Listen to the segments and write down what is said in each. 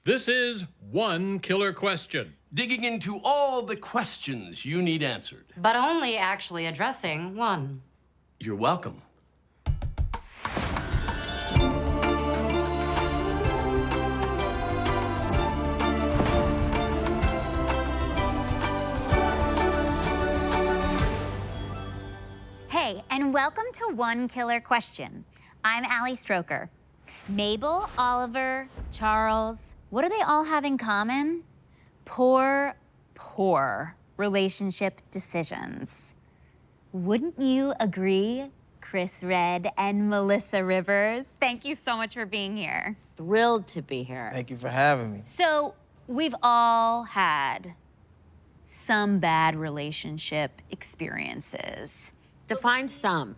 This is One Killer Question. Digging into all the questions you need answered. But only actually addressing one. You're welcome. Hey, and welcome to One Killer Question. I'm Allie Stroker. Mabel, Oliver, Charles, what do they all have in common? Poor relationship decisions. Wouldn't you agree, Chris Redd and Melissa Rivers? Thank you so much for being here. Thrilled to be here. Thank you for having me. So, we've all had some bad relationship experiences. Define some.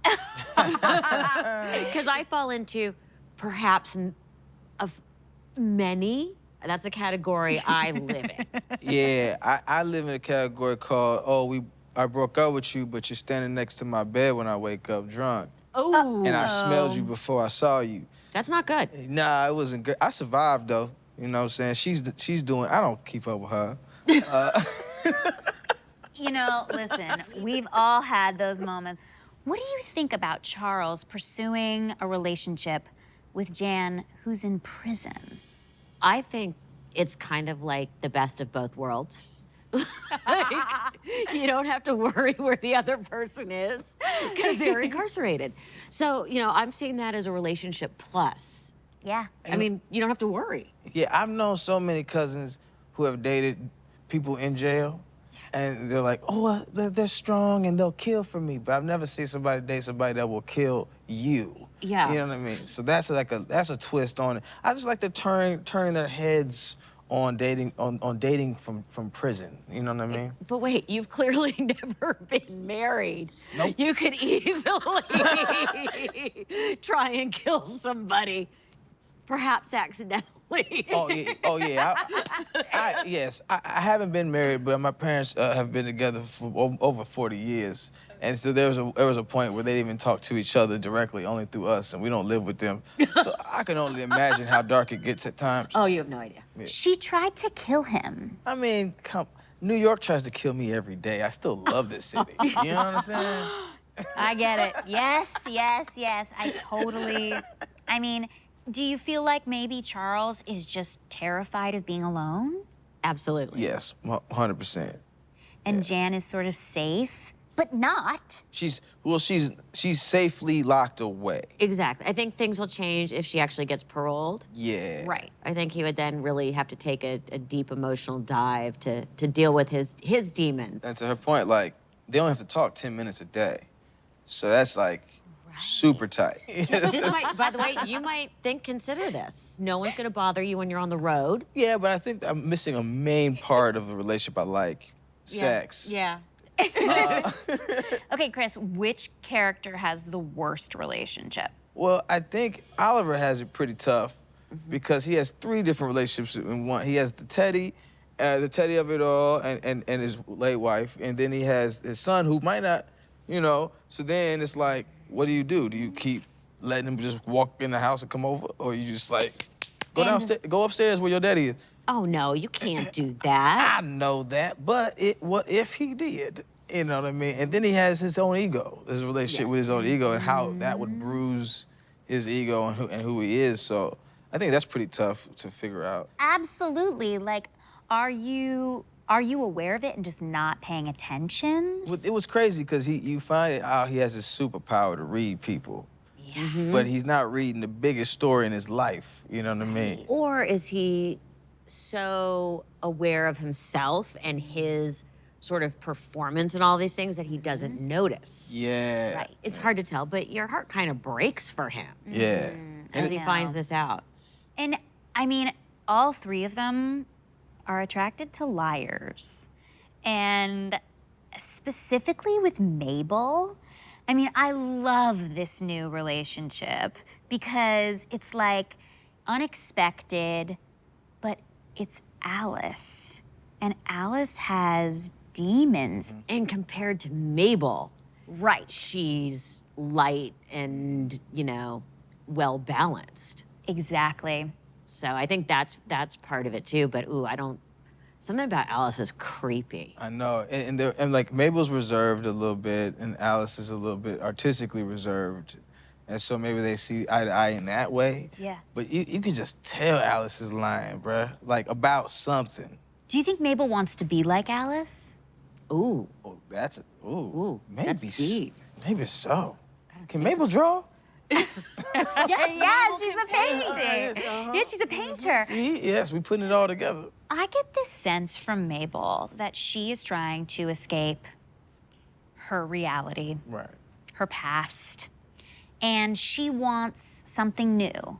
Because I fall into perhaps of many. That's the category I live in. Yeah, I live in a category called, I broke up with you, but you're standing next to my bed when I wake up drunk. Oh. And I smelled you before I saw you. That's not good. Nah, it wasn't good. I survived, though. You know what I'm saying? She's doing, I don't keep up with her. You know, listen, we've all had those moments. What do you think about Charles pursuing a relationship with Jan, who's in prison? I think it's kind of like the best of both worlds. Like, you don't have to worry where the other person is because they're incarcerated. So, you know, I'm seeing that as a relationship plus. Yeah. I mean, you don't have to worry. Yeah, I've known so many cousins who have dated people in jail. And they're like, oh, they're strong and they'll kill for me. But I've never seen somebody date somebody that will kill you. Yeah. You know what I mean? So that's that's a twist on it. I just like to turn their heads on dating dating from prison. You know what I mean? But wait, you've clearly never been married. Nope. You could easily try and kill somebody, perhaps accidentally. Oh yeah. Yes, I haven't been married, but my parents have been together for over 40 years, and so there was a point where they didn't even talk to each other directly, only through us, and we don't live with them. So I can only imagine how dark it gets at times. Oh, you have no idea. Yeah. She tried to kill him. I mean, New York tries to kill me every day. I still love this city. You know what I'm saying? I get it. Yes. I mean, do you feel like maybe Charles is just terrified of being alone? Absolutely. Yes, 100%. And Jan is sort of safe, but not. She's safely locked away. Exactly. I think things will change if she actually gets paroled. Yeah. Right. I think he would then really have to take a deep emotional dive to deal with his demon. And to her point, like, they only have to talk 10 minutes a day. So that's like super tight. This might, by the way, you might consider this. No one's gonna bother you when you're on the road. Yeah, but I think I'm missing a main part of the relationship I like, sex. Yeah. Okay, Chris, which character has the worst relationship? Well, I think Oliver has it pretty tough because he has 3 different relationships in one. He has the Teddy of it all, and his late wife, and then he has his son who might not, you know. So then it's like, what do? Do you keep letting him just walk in the house and come over, or you just like go upstairs where your daddy is? Oh no, you can't do that. I know that, but what if he did? You know what I mean? And then he has his own ego, his relationship with his own ego, and how that would bruise his ego and who he is. So I think that's pretty tough to figure out. Absolutely. Like, are you aware of it and just not paying attention? It was crazy because you find out he has this superpower to read people. Yeah. But he's not reading the biggest story in his life. You know what I mean? Or is he so aware of himself and his sort of performance and all these things that he doesn't notice? Yeah. Right. It's hard to tell, but your heart kind of breaks for him Yeah. as he know. finds this out. And I mean, all 3 of them are attracted to liars. And specifically with Mabel, I mean, I love this new relationship because it's like unexpected, but it's Alice. And Alice has demons. And compared to Mabel, Right. she's light and, you know, well balanced. Exactly. So I think that's part of it too. But ooh, I don't. Something about Alice is creepy. I know, and like Mabel's reserved a little bit, and Alice is a little bit artistically reserved, and so maybe they see eye to eye in that way. Yeah. But you can just tell Alice is lying, bruh, like about something. Do you think Mabel wants to be like Alice? Ooh, Oh, that's ooh, maybe that's deep. Maybe so. Can Mabel draw? Yes, Yeah, Mabel she's can a painter. Uh-huh. Yeah, she's a painter. See, yes, we putting it all together. I get this sense from Mabel that she is trying to escape her reality, Right. her past, and she wants something new.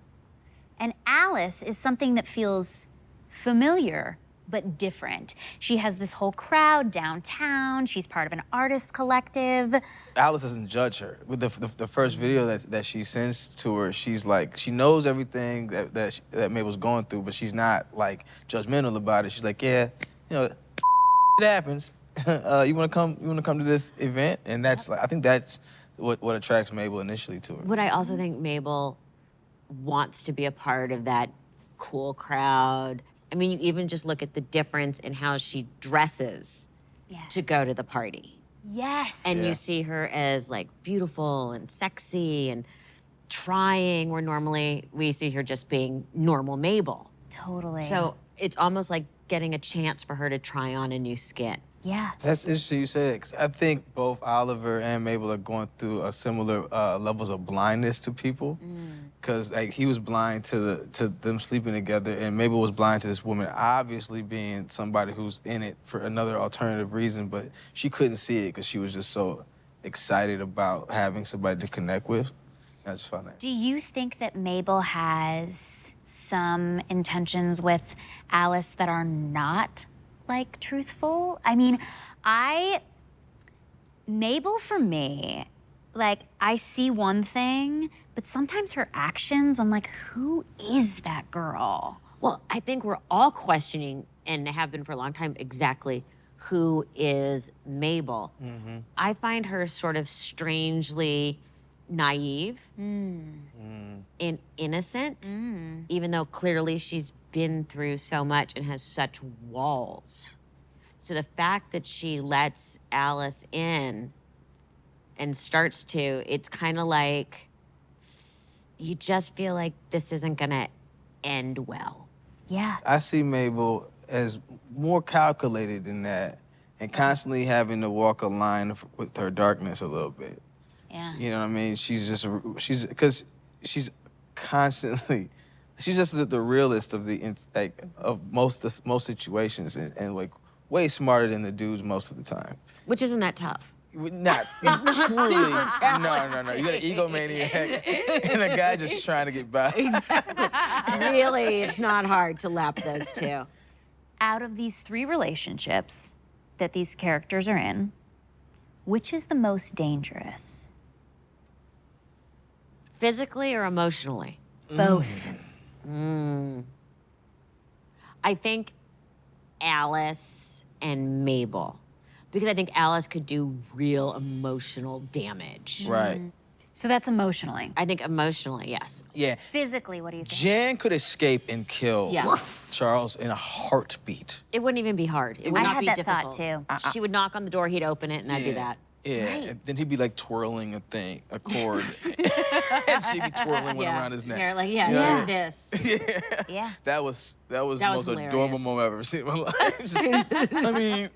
And Alice is something that feels familiar but different. She has this whole crowd downtown. She's part of an artist collective. Alice doesn't judge her. With the first video that she sends to her, she's like, she knows everything that Mabel's going through, but she's not like judgmental about it. She's like, yeah, you know, it happens. You wanna come to this event? And that's like, I think that's what attracts Mabel initially to her. But I also think Mabel wants to be a part of that cool crowd. I mean, you even just look at the difference in how she dresses Yes. to go to the party. Yes. And you see her as like beautiful and sexy and trying, where normally we see her just being normal Mabel. Totally. So it's almost like getting a chance for her to try on a new skin. yeah. That's interesting you say that, 'cause I think both Oliver and Mabel are going through a similar levels of blindness to people. Because like he was blind to them sleeping together, and Mabel was blind to this woman obviously being somebody who's in it for another alternative reason, but she couldn't see it because she was just so excited about having somebody to connect with. I just found that. Do you think that Mabel has some intentions with Alice that are not like truthful? I mean, Mabel for me, like I see one thing, but sometimes her actions, I'm like, who is that girl? Well, I think we're all questioning, and have been for a long time, exactly who is Mabel. I find her sort of strangely naive and innocent, even though clearly she's been through so much and has such walls. So the fact that she lets Alice in and starts to, it's kind of like you just feel like this isn't gonna end well. Yeah. I see Mabel as more calculated than that, and constantly having to walk a line with her darkness a little bit. Yeah. You know what I mean? She's constantly, she's just the realist of of most situations, and like way smarter than the dudes most of the time. Which isn't that tough. Not not truly. super No. challenging. You got an egomaniac and a guy just trying to get by. Really, it's not hard to lap those two. Out of these three relationships that these characters are in, which is the most dangerous? Physically or emotionally? Both. I think Alice and Mabel. Because I think Alice could do real emotional damage. Right. So that's emotionally. I think emotionally, yes. Yeah. Physically, what do you think? Jan could escape and kill Yeah. Charles in a heartbeat. It wouldn't even be hard. It would I not had be that difficult. thought, too. She would knock on the door, he'd open it, and I'd do that. Yeah, Right. and then he'd be like twirling a cord, and she'd be twirling one around his neck. Hair, like, You know what I mean? this. Yeah. Yeah. That was the That was most adorable hilarious. moment I've ever seen in my life. I mean,